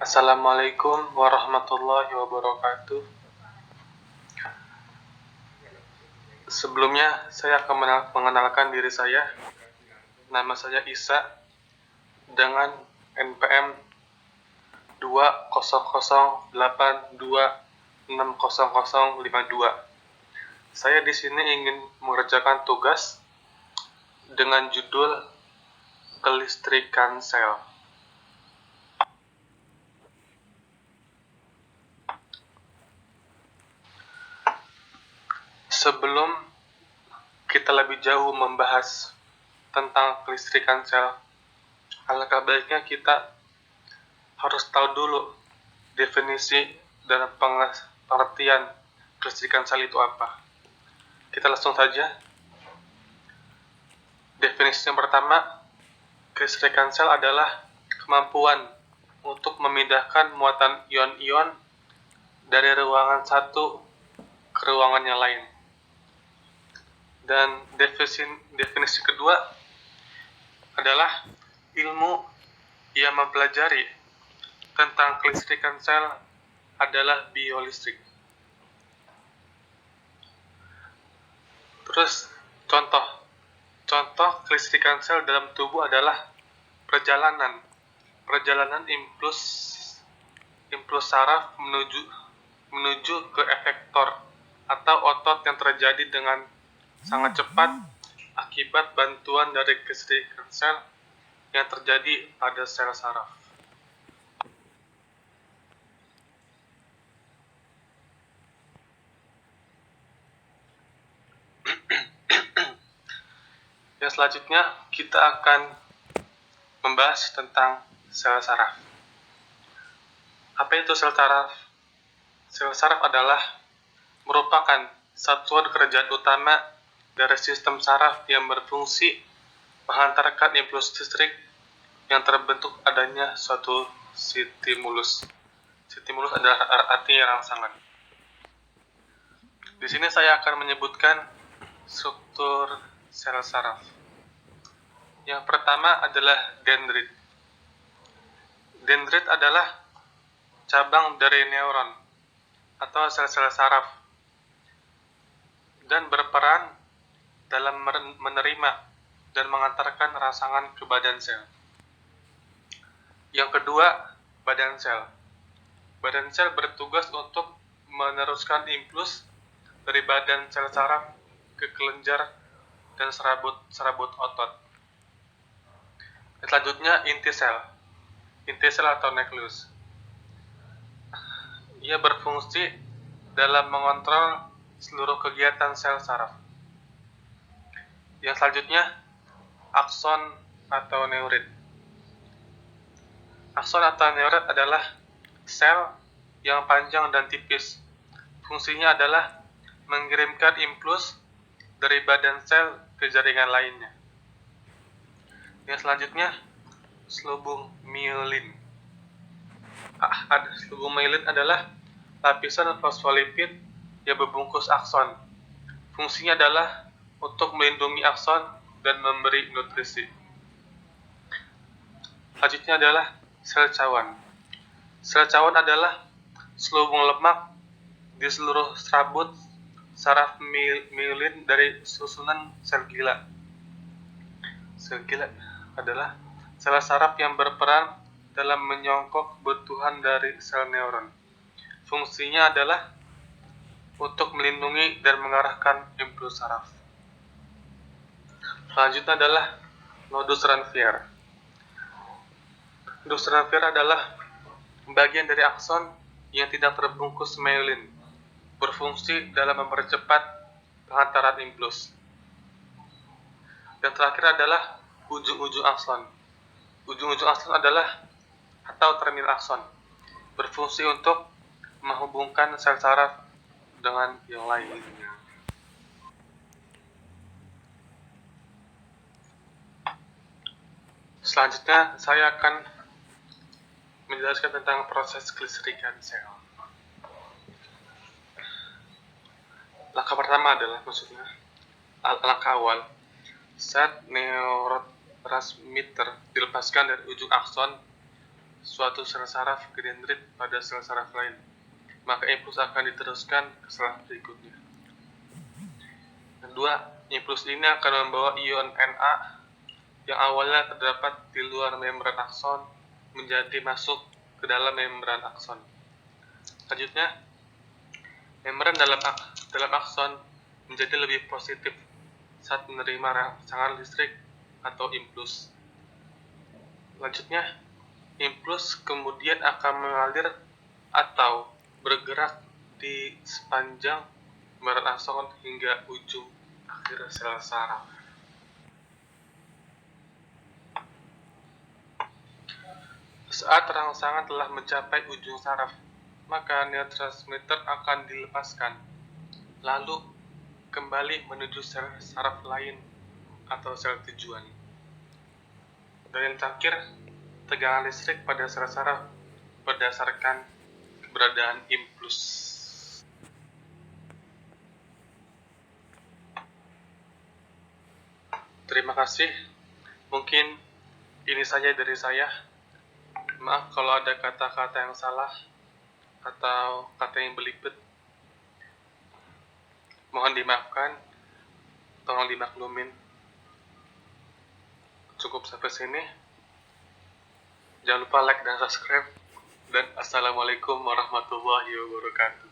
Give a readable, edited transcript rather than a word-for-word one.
Assalamualaikum warahmatullahi wabarakatuh. Sebelumnya, saya akan mengenalkan diri saya. Nama saya Isa dengan NPM 20082600052. Saya di sini ingin mengerjakan tugas dengan judul kelistrikan sel. Sebelum kita lebih jauh membahas tentang kelistrikan sel, alangkah baiknya kita harus tahu dulu definisi dan pengertian kelistrikan sel itu apa. Kita langsung saja. Definisi yang pertama, kelistrikan sel adalah kemampuan untuk memindahkan muatan ion-ion dari ruangan satu ke ruangan yang lain. Dan definisi kedua adalah ilmu yang mempelajari tentang kelistrikan sel adalah biolistrik. Terus contoh kelistrikan sel dalam tubuh adalah perjalanan impuls saraf menuju ke efektor atau otot yang terjadi dengan sangat cepat akibat bantuan dari kelistrikan sel yang terjadi pada sel saraf. Yang selanjutnya kita akan membahas tentang sel saraf. Apa itu sel saraf? Sel saraf adalah merupakan satuan kerja utama dari sistem saraf yang berfungsi menghantarkan impuls listrik yang terbentuk adanya suatu stimulus. Stimulus adalah artinya rangsangan. Di sini saya akan menyebutkan struktur sel saraf. Yang pertama adalah dendrit. Dendrit adalah cabang dari neuron atau sel-sel saraf dan berperan dalam menerima dan mengantarkan rangsangan ke badan sel. Yang kedua, badan sel. Badan sel bertugas untuk meneruskan impuls dari badan sel saraf ke kelenjar dan serabut otot. Selanjutnya, inti sel. Inti sel atau nukleus. Ia berfungsi dalam mengontrol seluruh kegiatan sel saraf. Yang selanjutnya, akson atau neurit. Akson atau neurit adalah sel yang panjang dan tipis. Fungsinya adalah mengirimkan impuls dari badan sel ke jaringan lainnya. Yang selanjutnya, selubung myelin. Selubung myelin adalah lapisan fosfolipid yang membungkus akson. Fungsinya adalah untuk melindungi akson dan memberi nutrisi. Selanjutnya adalah sel cawan. Sel cawan adalah selubung lemak di seluruh serabut saraf myelin dari susunan sel gila. Sel gila adalah sel saraf yang berperan dalam menyongkok kebutuhan dari sel neuron. Fungsinya adalah untuk melindungi dan mengarahkan impuls saraf. Selanjutnya adalah nodus Ranvier. Nodus Ranvier adalah bagian dari akson yang tidak terbungkus myelin, berfungsi dalam mempercepat penghantaran impuls. Yang terakhir adalah ujung-ujung akson. Ujung-ujung akson adalah atau terminal akson, berfungsi untuk menghubungkan sel saraf dengan yang lainnya. Selanjutnya, saya akan menjelaskan tentang proses kelistrikan sel. Langkah pertama adalah langkah awal saat neurotransmitter dilepaskan dari ujung akson suatu sel saraf ke dendrit pada sel saraf lain, maka impuls akan diteruskan ke saraf berikutnya. Kedua, impuls ini akan membawa ion Na yang awalnya terdapat di luar membran akson menjadi masuk ke dalam membran akson. Selanjutnya, membran dalam akson menjadi lebih positif saat menerima rangsangan listrik atau impuls. Selanjutnya, impuls kemudian akan mengalir atau bergerak di sepanjang membran akson hingga ujung akhir sel saraf. Saat rangsangan telah mencapai ujung saraf, maka neurotransmitter akan dilepaskan, lalu kembali menuju sel saraf lain atau sel tujuan. Dan yang terakhir, tegangan listrik pada sel saraf berdasarkan keberadaan impuls. Terima kasih. Mungkin ini saja dari saya. Maaf kalau ada kata-kata yang salah atau kata yang belibet. Mohon dimaafkan. Tolong dimaklumin. Cukup sampai sini. Jangan lupa like dan subscribe. Dan assalamualaikum warahmatullahi wabarakatuh.